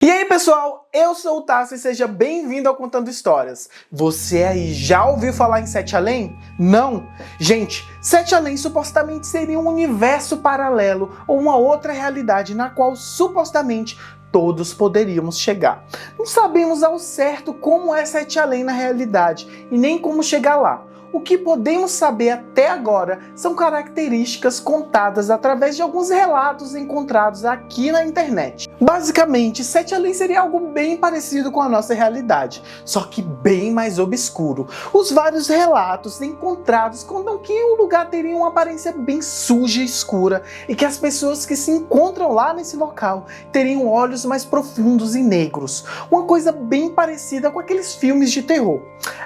E aí pessoal, eu sou o Tasso e seja bem-vindo ao Contando Histórias. Você aí já ouviu falar em Sete Além? Não? Gente, Sete Além supostamente seria um universo paralelo ou uma outra realidade na qual supostamente todos poderíamos chegar. Não sabemos ao certo como é Sete Além na realidade e nem como chegar lá. O que podemos saber até agora são características contadas através de alguns relatos encontrados aqui na internet. Basicamente, Sete Além seria algo bem parecido com a nossa realidade, só que bem mais obscuro. Os vários relatos encontrados contam que o lugar teria uma aparência bem suja e escura e que as pessoas que se encontram lá nesse local teriam olhos mais profundos e negros. Uma coisa bem parecida com aqueles filmes de terror.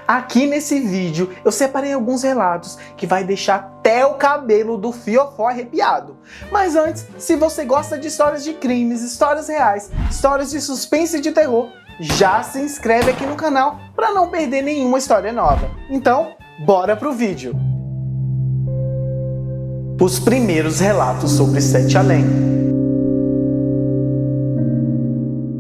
Aqui nesse vídeo eu separei alguns relatos que vai deixar até o cabelo do fiofó arrepiado. Mas antes, se você gosta de histórias de crimes, histórias reais, histórias de suspense e de terror, já se inscreve aqui no canal para não perder nenhuma história nova. Então, bora pro vídeo! Os primeiros relatos sobre Sete Além.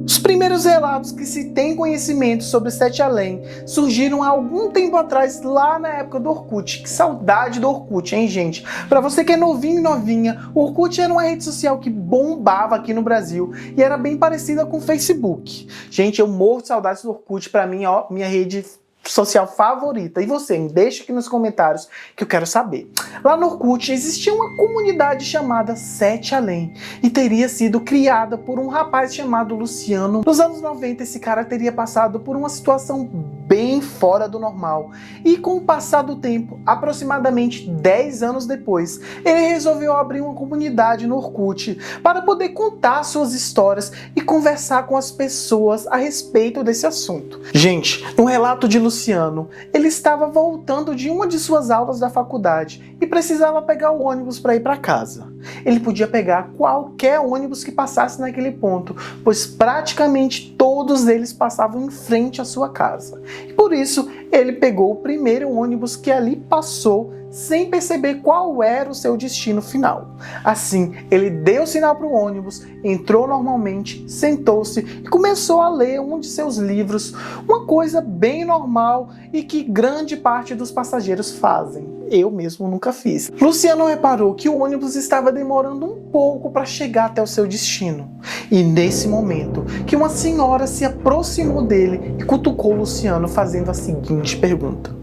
Os primeiros relatos que se tem conhecimento sobre Sete Além surgiram há algum tempo atrás, lá na época do Orkut. Que saudade do Orkut, hein, gente? Pra você que é novinho e novinha, o Orkut era uma rede social que bombava aqui no Brasil e era bem parecida com o Facebook. Gente, eu morro de saudades do Orkut, pra mim, ó, minha rede social favorita. E você? Me deixa aqui nos comentários que eu quero saber. Lá no Orkut existia uma comunidade chamada Sete Além e teria sido criada por um rapaz chamado Luciano. Nos anos 90 esse cara teria passado por uma situação bem fora do normal e com o passar do tempo, aproximadamente 10 anos depois, ele resolveu abrir uma comunidade no Orkut para poder contar suas histórias e conversar com as pessoas a respeito desse assunto. Gente, no relato de Luciano, ele estava voltando de uma de suas aulas da faculdade e precisava pegar o ônibus para ir para casa. Ele podia pegar qualquer ônibus que passasse naquele ponto, pois praticamente todos eles passavam em frente à sua casa. E por isso, ele pegou o primeiro ônibus que ali passou sem perceber qual era o seu destino final. Assim, ele deu sinal para o ônibus, entrou normalmente, sentou-se e começou a ler um de seus livros, uma coisa bem normal e que grande parte dos passageiros fazem. Eu mesmo nunca fiz. Luciano reparou que o ônibus estava demorando um pouco para chegar até o seu destino. E nesse momento, que uma senhora se aproximou dele e cutucou Luciano fazendo a seguinte pergunta: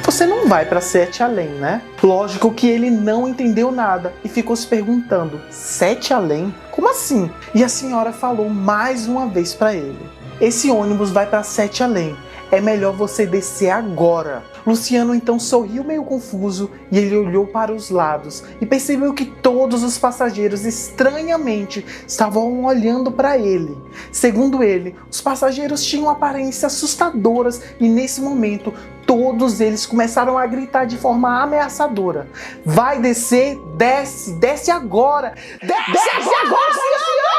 "Você não vai para Sete Além, né?" Lógico que ele não entendeu nada e ficou se perguntando: Sete Além? Como assim? E a senhora falou mais uma vez para ele: "Esse ônibus vai para Sete Além. É melhor você descer agora." Luciano então sorriu meio confuso e ele olhou para os lados e percebeu que todos os passageiros estranhamente estavam olhando para ele. Segundo ele, os passageiros tinham aparências assustadoras e nesse momento todos eles começaram a gritar de forma ameaçadora: "Vai descer, desce, desce agora! Desce agora, Luciano!"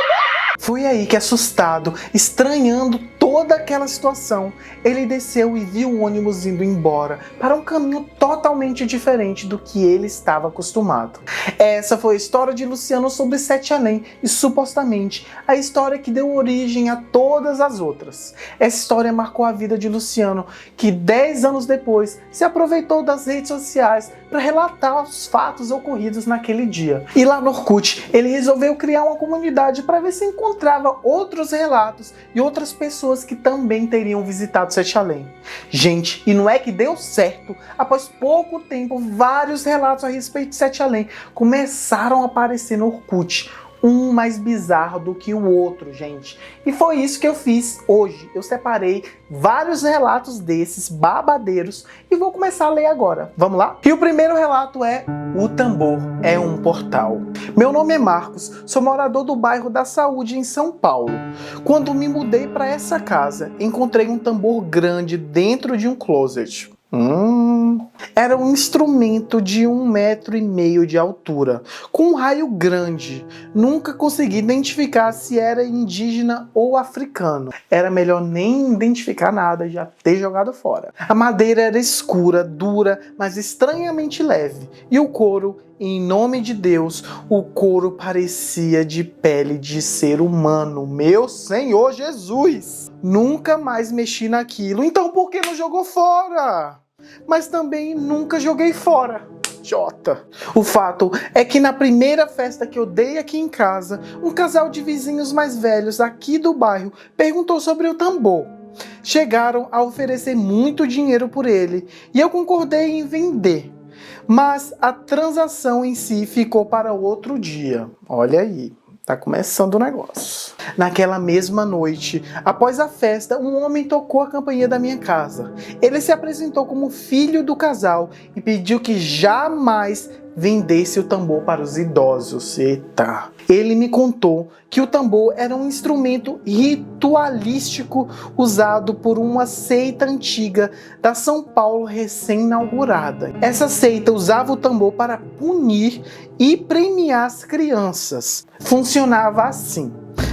Foi aí que, assustado, estranhando toda aquela situação, ele desceu e viu o ônibus indo embora para um caminho totalmente diferente do que ele estava acostumado. Essa foi a história de Luciano sobre Sete Além e supostamente a história que deu origem a todas as outras. Essa história marcou a vida de Luciano, que 10 anos depois se aproveitou das redes sociais para relatar os fatos ocorridos naquele dia. E lá no Orkut, ele resolveu criar uma comunidade para ver se encontrava outros relatos e outras pessoas que também teriam visitado Sete Além. Gente, e não é que deu certo? Após pouco tempo, vários relatos a respeito de Sete Além começaram a aparecer no Orkut, um mais bizarro do que o outro, gente. E foi isso que eu fiz hoje. Eu separei vários relatos desses babadeiros e vou começar a ler agora. Vamos lá? E o primeiro relato é: o tambor é um portal. Meu nome é Marcos, sou morador do bairro da Saúde em São Paulo. Quando me mudei para essa casa, encontrei um tambor grande dentro de um closet. Era um instrumento de 1,5 m de altura, com um raio grande. Nunca consegui identificar se era indígena ou africano. Era melhor nem identificar nada, já ter jogado fora. A madeira era escura, dura, mas estranhamente leve. E o couro, em nome de Deus, o couro parecia de pele de ser humano. Meu Senhor Jesus! Nunca mais mexi naquilo, então por que não jogou fora? Mas também nunca joguei fora. Jota. O fato é que na primeira festa que eu dei aqui em casa, um casal de vizinhos mais velhos aqui do bairro perguntou sobre o tambor. Chegaram a oferecer muito dinheiro por ele e eu concordei em vender. Mas a transação em si ficou para outro dia. Olha aí. Tá começando o negócio. Naquela mesma noite, após a festa, um homem tocou a campainha da minha casa. Ele se apresentou como filho do casal e pediu que jamais vendesse o tambor para os idosos. Eita! Ele me contou que o tambor era um instrumento ritualístico usado por uma seita antiga da São Paulo recém-inaugurada. Essa seita usava o tambor para punir e premiar as crianças. Funcionava assim: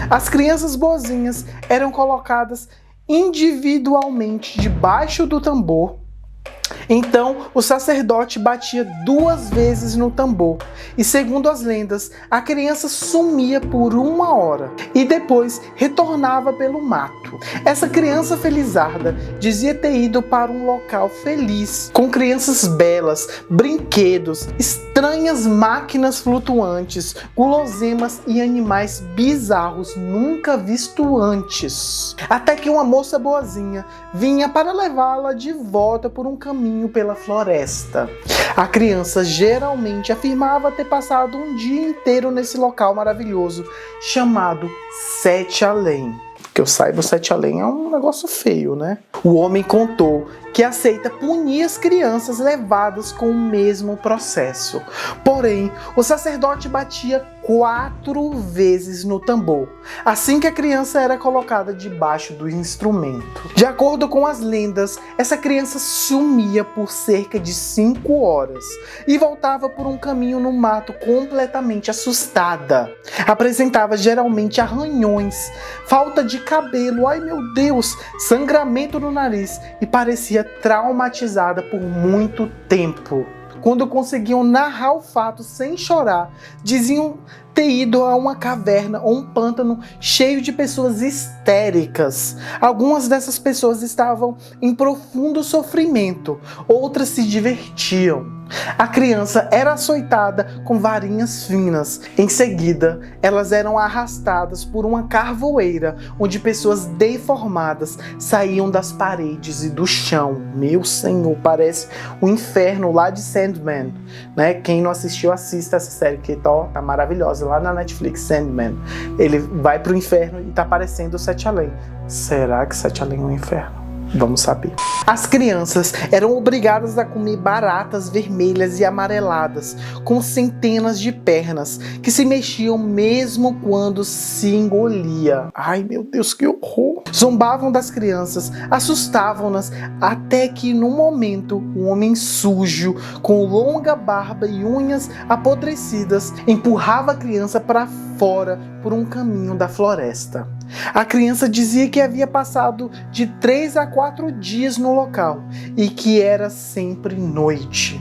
as crianças boazinhas eram colocadas individualmente debaixo do tambor. Então, o sacerdote batia 2 vezes no tambor e, segundo as lendas, a criança sumia por 1 hora e depois retornava pelo mato. Essa criança felizarda dizia ter ido para um local feliz, com crianças belas, brinquedos, estranhas máquinas flutuantes, guloseimas e animais bizarros nunca vistos antes. Até que uma moça boazinha vinha para levá-la de volta por um caminho pela floresta. A criança geralmente afirmava ter passado um dia inteiro nesse local maravilhoso chamado Sete Além. Que eu saiba, o Sete Além é um negócio feio, né? O homem contou que a seita punia as crianças levadas com o mesmo processo. Porém, o sacerdote batia 4 vezes no tambor, assim que a criança era colocada debaixo do instrumento. De acordo com as lendas, essa criança sumia por cerca de 5 horas e voltava por um caminho no mato completamente assustada. Apresentava geralmente arranhões, falta de cabelo, ai meu Deus, sangramento no nariz e parecia traumatizada por muito tempo. Quando conseguiam narrar o fato sem chorar, diziam ter ido a uma caverna ou um pântano cheio de pessoas histéricas. Algumas dessas pessoas estavam em profundo sofrimento, outras se divertiam. A criança era açoitada com varinhas finas. Em seguida, elas eram arrastadas por uma carvoeira, onde pessoas deformadas saíam das paredes e do chão. Meu Senhor, parece o inferno lá de Sandman, né? Quem não assistiu, assista essa série que tá maravilhosa, lá na Netflix, Sandman. Ele vai pro inferno e tá aparecendo o Sete Além. Será que Sete Além é um inferno? Vamos saber. As crianças eram obrigadas a comer baratas vermelhas e amareladas, com centenas de pernas, que se mexiam mesmo quando se engolia. Ai meu Deus, que horror! Zombavam das crianças, assustavam-nas, até que num momento, um homem sujo, com longa barba e unhas apodrecidas, empurrava a criança para fora por um caminho da floresta. A criança dizia que havia passado de 3 a 4 dias no local e que era sempre noite.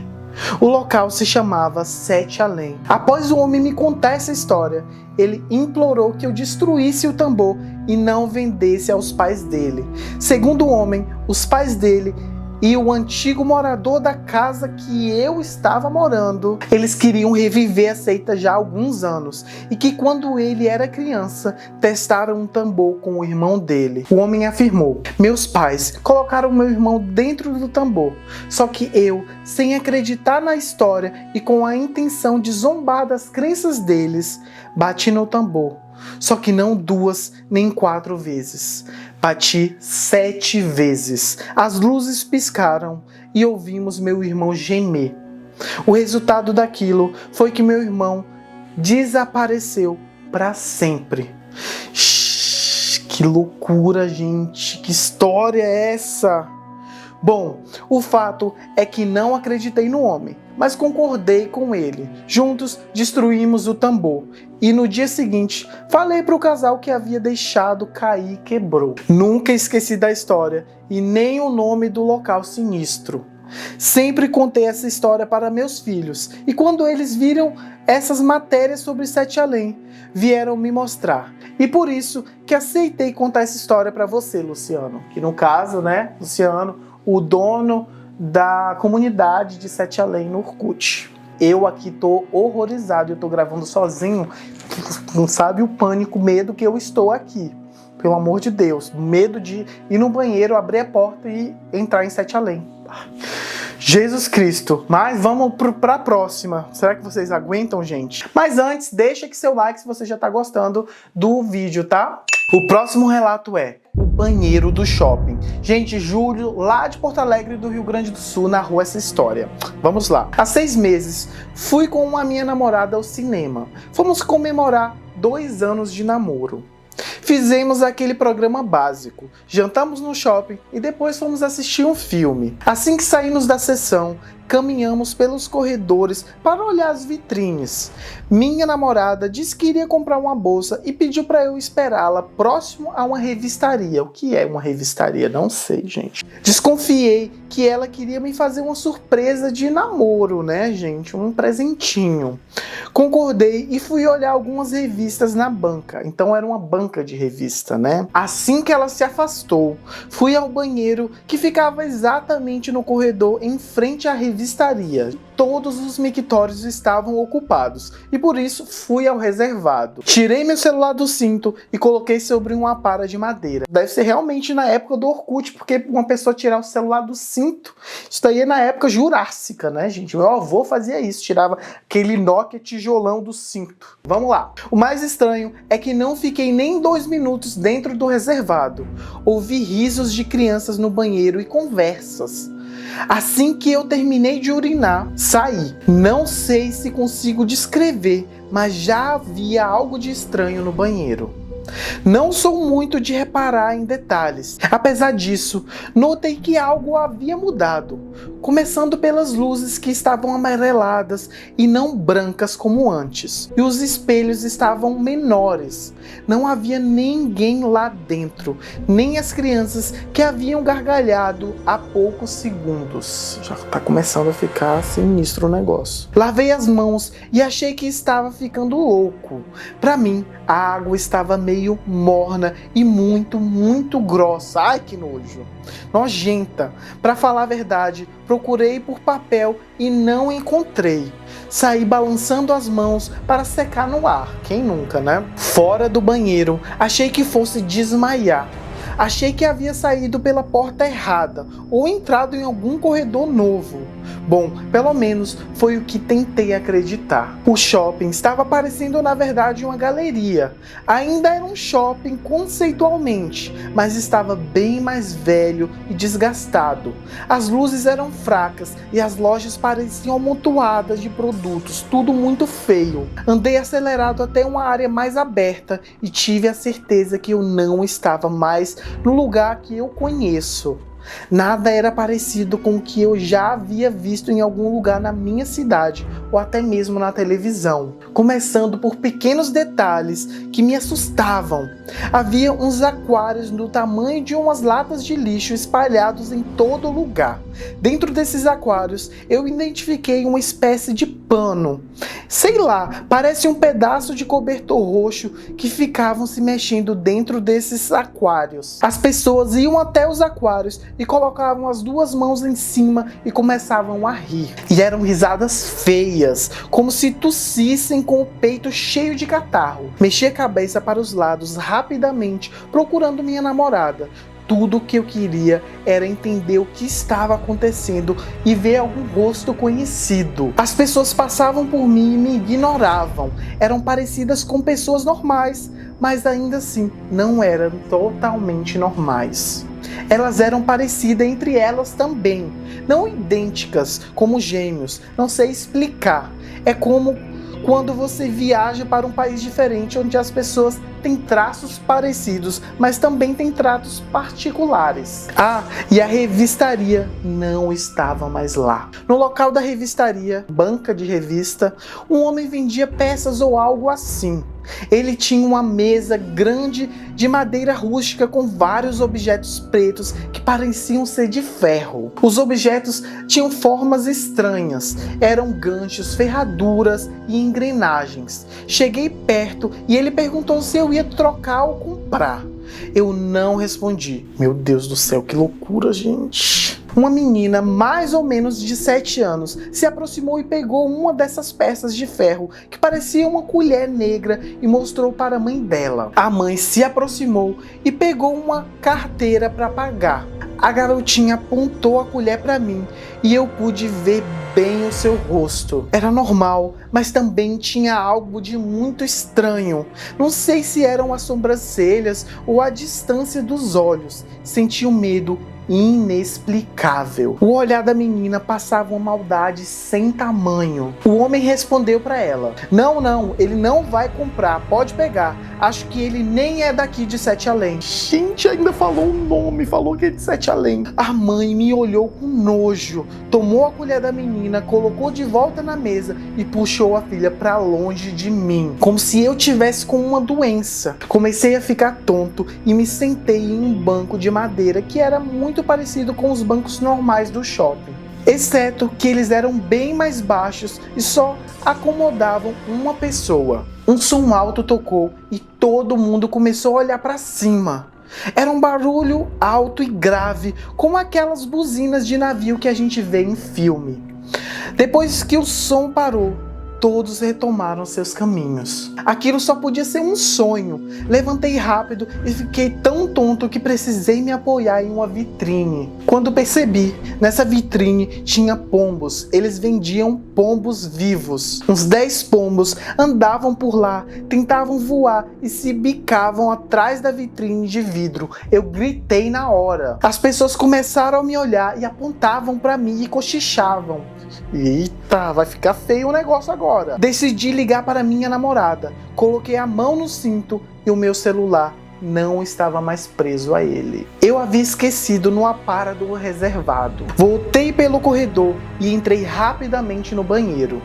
O local se chamava Sete Além. Após o homem me contar essa história, ele implorou que eu destruísse o tambor e não vendesse aos pais dele. Segundo o homem, os pais dele e o antigo morador da casa que eu estava morando, eles queriam reviver a seita já há alguns anos e que quando ele era criança, testaram um tambor com o irmão dele. O homem afirmou: meus pais colocaram meu irmão dentro do tambor, só que eu, sem acreditar na história e com a intenção de zombar das crenças deles, bati no tambor. Só que não 2 nem 4 vezes. Bati 7 vezes. As luzes piscaram e ouvimos meu irmão gemer. O resultado daquilo foi que meu irmão desapareceu para sempre. Que loucura, gente! Que história é essa? Bom, o fato é que não acreditei no homem, mas concordei com ele. Juntos destruímos o tambor e no dia seguinte falei para o casal que havia deixado cair e quebrou. Nunca esqueci da história e nem o nome do local sinistro. Sempre contei essa história para meus filhos e quando eles viram essas matérias sobre Sete Além, vieram me mostrar. E por isso que aceitei contar essa história para você, Luciano. Que no caso, né, Luciano, o dono da comunidade de Sete Além no Orkut. Eu aqui tô horrorizado, eu tô gravando sozinho, não sabe o pânico, o medo que eu estou aqui. Pelo amor de Deus, medo de ir no banheiro, abrir a porta e entrar em Sete Além. Jesus Cristo, mas vamos para a próxima. Será que vocês aguentam, gente? Mas antes, deixa aqui seu like se você já tá gostando do vídeo, tá? O próximo relato é o banheiro do shopping. Gente, Júlio, lá de Porto Alegre do Rio Grande do Sul, narrou essa história. Vamos lá. Há 6 meses, fui com a minha namorada ao cinema. Fomos comemorar 2 anos de namoro. Fizemos aquele programa básico, jantamos no shopping e depois fomos assistir um filme. Assim que saímos da sessão, caminhamos pelos corredores para olhar as vitrines. Minha namorada disse que iria comprar uma bolsa e pediu para eu esperá-la próximo a uma revistaria. O que é uma revistaria? Não sei, gente. Desconfiei que ela queria me fazer uma surpresa de namoro, né, gente? Um presentinho. Concordei e fui olhar algumas revistas na banca. Então era uma banca de revista, né? Assim que ela se afastou, fui ao banheiro que ficava exatamente no corredor em frente à revistaria. Todos os mictórios estavam ocupados e por isso fui ao reservado. Tirei meu celular do cinto e coloquei sobre uma para de madeira. Deve ser realmente na época do Orkut, porque uma pessoa tirar o celular do cinto, isso daí é na época jurássica, né, gente? Meu avô fazia isso, tirava aquele Nokia tijolão do cinto. Vamos lá. O mais estranho é que não fiquei nem 2 minutos dentro do reservado. Ouvi risos de crianças no banheiro e conversas. Assim que eu terminei de urinar, saí. Não sei se consigo descrever, mas já havia algo de estranho no banheiro. Não sou muito de reparar em detalhes. Apesar disso, notei que algo havia mudado, começando pelas luzes que estavam amareladas e não brancas como antes. E os espelhos estavam menores. Não havia ninguém lá dentro, nem as crianças que haviam gargalhado há poucos segundos. Já tá começando a ficar sinistro o negócio. Lavei as mãos e achei que estava ficando louco. Para mim, a água estava meio morna e muito grossa. Ai, que nojo. Nojenta. Para falar a verdade, procurei por papel e não encontrei. Saí balançando as mãos para secar no ar. Quem nunca, né? Fora do banheiro, achei que fosse desmaiar. Achei que havia saído pela porta errada ou entrado em algum corredor novo. Bom, pelo menos foi o que tentei acreditar. O shopping estava parecendo na verdade uma galeria. Ainda era um shopping conceitualmente, mas estava bem mais velho e desgastado. As luzes eram fracas e as lojas pareciam amontoadas de produtos, tudo muito feio. Andei acelerado até uma área mais aberta e tive a certeza que eu não estava mais no lugar que eu conheço. Nada era parecido com o que eu já havia visto em algum lugar na minha cidade ou até mesmo na televisão, começando por pequenos detalhes que me assustavam. Havia uns aquários do tamanho de umas latas de lixo espalhados em todo lugar. Dentro desses aquários eu identifiquei uma espécie de pano. Sei lá, parece um pedaço de cobertor roxo que ficavam se mexendo dentro desses aquários. As pessoas iam até os aquários e colocavam as 2 mãos em cima e começavam a rir. E eram risadas feias, como se tossissem com o peito cheio de catarro. Mexi a cabeça para os lados rapidamente, procurando minha namorada. Tudo o que eu queria era entender o que estava acontecendo e ver algum rosto conhecido. As pessoas passavam por mim e me ignoravam. Eram parecidas com pessoas normais, mas ainda assim não eram totalmente normais. Elas eram parecidas entre elas também, não idênticas como gêmeos, não sei explicar. É como quando você viaja para um país diferente onde as pessoas têm traços parecidos, mas também têm tratos particulares. Ah, e a revistaria não estava mais lá. No local da revistaria, banca de revista, um homem vendia peças ou algo assim. Ele tinha uma mesa grande de madeira rústica com vários objetos pretos que pareciam ser de ferro. Os objetos tinham formas estranhas, eram ganchos, ferraduras e engrenagens. Cheguei perto e ele perguntou se eu ia trocar ou comprar. Eu não respondi. Meu Deus do céu, que loucura, gente! Uma menina, mais ou menos de 7 anos, se aproximou e pegou uma dessas peças de ferro que parecia uma colher negra e mostrou para a mãe dela. A mãe se aproximou e pegou uma carteira para pagar. A garotinha apontou a colher para mim e eu pude ver bem o seu rosto. Era normal, mas também tinha algo de muito estranho. Não sei se eram as sobrancelhas ou a distância dos olhos. Senti um medo inexplicável. O olhar da menina passava uma maldade sem tamanho. O homem respondeu para ela: Não, ele não vai comprar, pode pegar. Acho que ele nem é daqui de Sete Além. Gente, ainda falou o nome, falou que é de Sete Além. A mãe me olhou com nojo, tomou a colher da menina, colocou de volta na mesa e puxou a filha para longe de mim, como se eu tivesse com uma doença. Comecei a ficar tonto e me sentei em um banco de madeira que era muito parecido com os bancos normais do shopping, exceto que eles eram bem mais baixos e só acomodavam uma pessoa. Um som alto tocou e todo mundo começou a olhar para cima. Era um barulho alto e grave, como aquelas buzinas de navio que a gente vê em filme. Depois que o som parou, todos retomaram seus caminhos. Aquilo só podia ser um sonho. Levantei rápido e fiquei tão tonto que precisei me apoiar em uma vitrine. Quando percebi, nessa vitrine tinha pombos. Eles vendiam pombos vivos. Uns 10 pombos andavam por lá, tentavam voar e se bicavam atrás da vitrine de vidro. Eu gritei na hora. As pessoas começaram a me olhar e apontavam para mim e cochichavam. Eita, vai ficar feio o negócio agora. Decidi ligar para minha namorada. Coloquei a mão no cinto e o meu celular não estava mais preso a ele. Eu havia esquecido no aparador reservado. Voltei pelo corredor e entrei rapidamente no banheiro.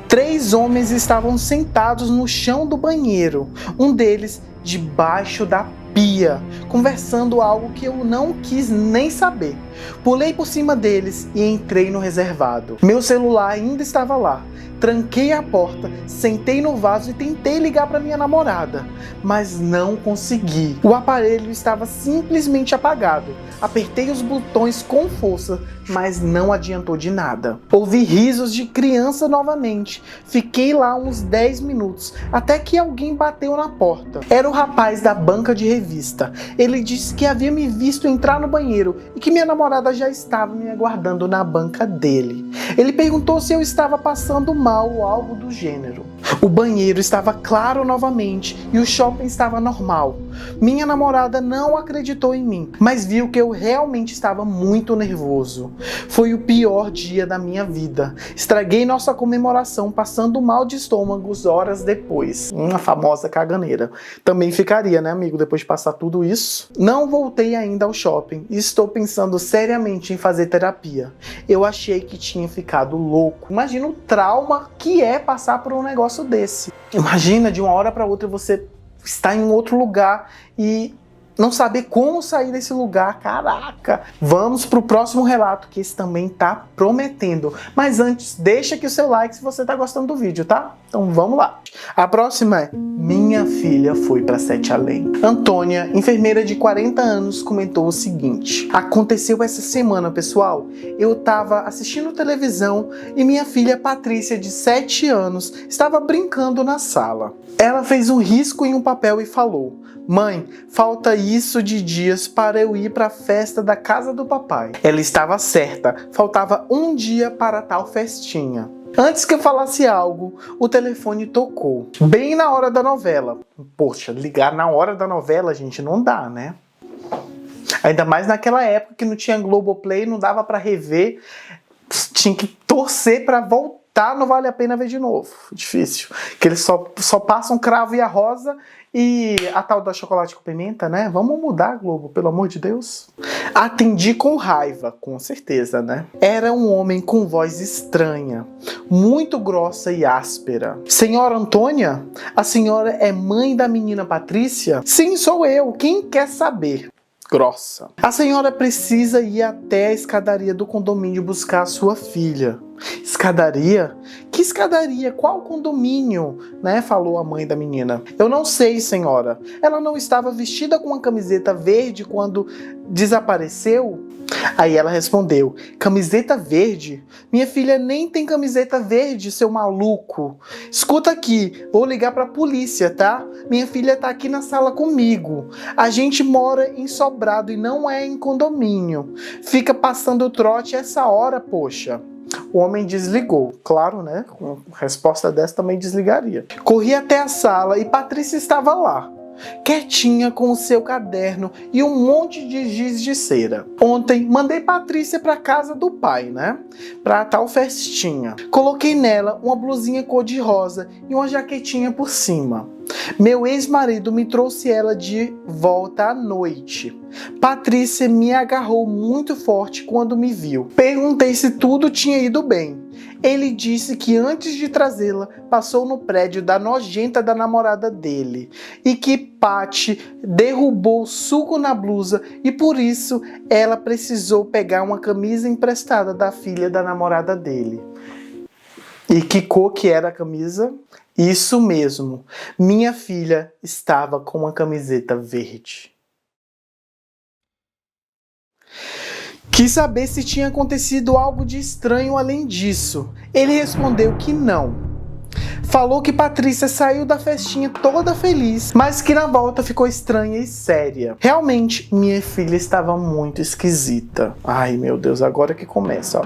3 homens estavam sentados no chão do banheiro, um deles debaixo da pia, conversando algo que eu não quis nem saber. Pulei por cima deles e entrei no reservado. Meu celular ainda estava lá. Tranquei a porta, sentei no vaso e tentei ligar para minha namorada, mas não consegui. O aparelho estava simplesmente apagado. Apertei os botões com força, mas não adiantou de nada. Ouvi risos de criança novamente. Fiquei lá uns 10 minutos, até que alguém bateu na porta. Era o rapaz da banca de revista. Ele disse que havia me visto entrar no banheiro e que minha namorada já estava me aguardando na banca dele. Ele perguntou se eu estava passando mal ou algo do gênero. O banheiro estava claro novamente e o shopping estava normal. Minha namorada não acreditou em mim, mas viu que eu realmente estava muito nervoso. Foi o pior dia da minha vida. Estraguei nossa comemoração passando mal de estômago horas depois. Uma famosa caganeira. Também ficaria, né, amigo, depois de passar tudo isso? Não voltei ainda ao shopping e estou pensando seriamente em fazer terapia. Eu achei que tinha ficado louco. Imagina o trauma que é passar por um negócio desse. Imagina, de uma hora para outra você está em um outro lugar e não saber como sair desse lugar. Caraca! Vamos pro próximo relato, que esse também tá prometendo. Mas antes, deixa aqui o seu like se você tá gostando do vídeo, tá? Então vamos lá. A próxima é: minha filha foi para Sete Além. Antônia, enfermeira de 40 anos, comentou o seguinte: aconteceu essa semana, pessoal. Eu tava assistindo televisão e minha filha Patrícia, de 7 anos, estava brincando na sala. Ela fez um risco em um papel e falou: mãe, falta isso de dias para eu ir para a festa da casa do papai. Ela estava certa, faltava um dia para tal festinha. Antes que eu falasse algo, o telefone tocou, bem na hora da novela. Poxa, ligar na hora da novela, gente, não dá, né? Ainda mais naquela época que não tinha Globoplay, não dava para rever, tinha que torcer para voltar tá? Não vale a pena ver de novo. Difícil. Que eles só passam Cravo e a Rosa e a tal da Chocolate com Pimenta, né? Vamos mudar, Globo, pelo amor de Deus. Atendi com raiva, com certeza, né? Era um homem com voz estranha, muito grossa e áspera. Senhora Antônia? A senhora é mãe da menina Patrícia? Sim, sou eu. Quem quer saber? Grossa. A senhora precisa ir até a escadaria do condomínio buscar a sua filha. Escadaria? Que escadaria? Qual condomínio? Né? Falou a mãe da menina. Eu não sei, senhora. Ela não estava vestida com uma camiseta verde quando desapareceu? Aí ela respondeu, camiseta verde? Minha filha nem tem camiseta verde, seu maluco. Escuta aqui, vou ligar pra polícia, tá? Minha filha tá aqui na sala comigo. A gente mora em Sobrado e não é em condomínio. Fica passando trote essa hora, poxa. O homem desligou. Claro, né? Com resposta dessa também desligaria. Corri até a sala e Patrícia estava lá, quietinha com o seu caderno e um monte de giz de cera. Ontem mandei Patrícia para casa do pai, né? Pra tal festinha. Coloquei nela uma blusinha cor-de-rosa e uma jaquetinha por cima. Meu ex-marido me trouxe ela de volta à noite. Patrícia me agarrou muito forte quando me viu. Perguntei se tudo tinha ido bem. Ele disse que antes de trazê-la, passou no prédio da nojenta da namorada dele e que Paty derrubou suco na blusa e por isso ela precisou pegar uma camisa emprestada da filha da namorada dele. E que cor que era a camisa? Isso mesmo, minha filha estava com uma camiseta verde. Quis saber se tinha acontecido algo de estranho além disso. Ele respondeu que não. Falou que Patrícia saiu da festinha toda feliz, mas que na volta ficou estranha e séria. Realmente, minha filha estava muito esquisita. Ai, meu Deus, agora que começa, ó.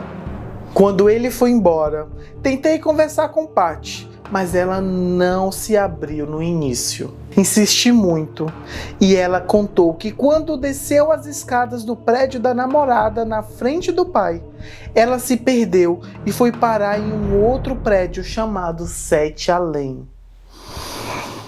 Quando ele foi embora, tentei conversar com Paty, mas ela não se abriu no início. Insisti muito e ela contou que quando desceu as escadas do prédio da namorada na frente do pai, ela se perdeu e foi parar em um outro prédio chamado Sete Além.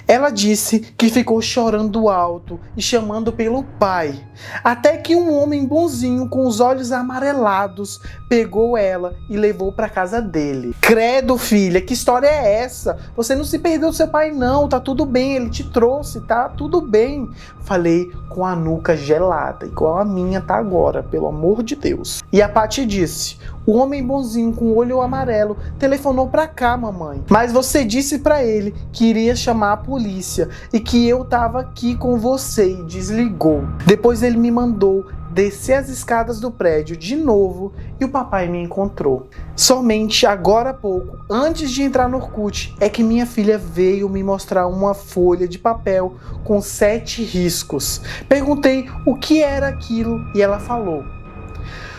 Ela disse que ficou chorando alto e chamando pelo pai, até que um homem bonzinho com os olhos amarelados pegou ela e levou para casa dele. Credo, filha, que história é essa? Você não se perdeu do seu pai não, tá tudo bem, ele te trouxe, tá tudo bem. Falei com a nuca gelada, igual a minha tá agora, pelo amor de Deus. E a Paty disse, o homem bonzinho com o olho amarelo telefonou pra cá, mamãe. Mas você disse pra ele que iria chamar a polícia e que eu tava aqui com você e desligou. Depois ele me mandou descer as escadas do prédio de novo e o papai me encontrou. Somente agora há pouco, antes de entrar no Orkut, é que minha filha veio me mostrar uma folha de papel com 7 riscos. Perguntei o que era aquilo e ela falou: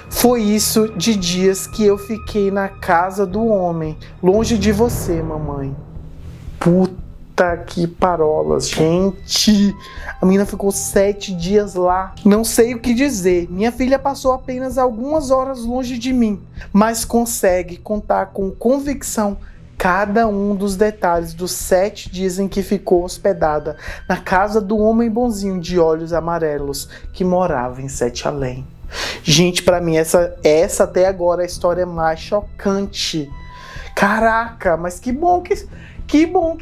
foi isso de dias que eu fiquei na casa do homem, longe de você, mamãe. Puta que parolas, gente. A menina ficou 7 dias lá. Não sei o que dizer. Minha filha passou apenas algumas horas longe de mim, mas consegue contar com convicção cada um dos detalhes dos 7 dias em que ficou hospedada na casa do homem bonzinho de olhos amarelos que morava em Sete Além. Gente, pra mim essa até agora é a história mais chocante. Caraca, mas que bom que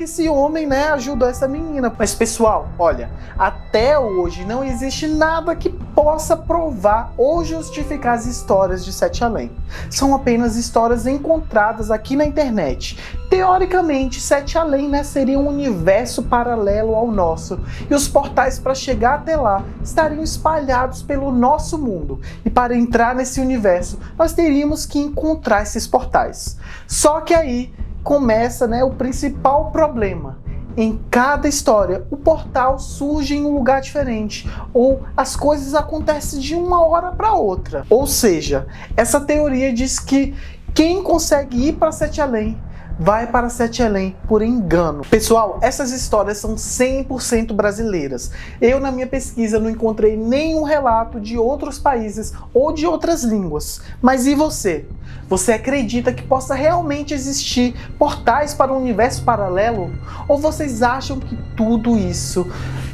esse homem, né, ajudou essa menina. Mas pessoal, olha, até hoje não existe nada que possa provar ou justificar as histórias de Sete Além. São apenas histórias encontradas aqui na internet. Teoricamente, Sete Além, né, seria um universo paralelo ao nosso, e os portais para chegar até lá estariam espalhados pelo nosso mundo. E para entrar nesse universo, nós teríamos que encontrar esses portais. Só que aí começa, né, o principal problema. Em cada história, o portal surge em um lugar diferente, ou as coisas acontecem de uma hora para outra. Ou seja, essa teoria diz que quem consegue ir para Sete Além vai para Sete Além por engano. Pessoal, essas histórias são 100% brasileiras. Eu, na minha pesquisa, não encontrei nenhum relato de outros países ou de outras línguas. Mas e você? Você acredita que possa realmente existir portais para um universo paralelo? Ou vocês acham que tudo isso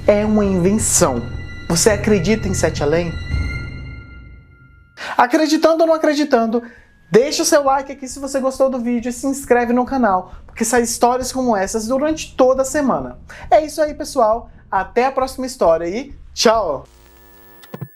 é uma invenção? Você acredita em Sete Além? Acreditando ou não acreditando, deixa o seu like aqui se você gostou do vídeo e se inscreve no canal, porque saem histórias como essas durante toda a semana. É isso aí, pessoal. Até a próxima história e tchau!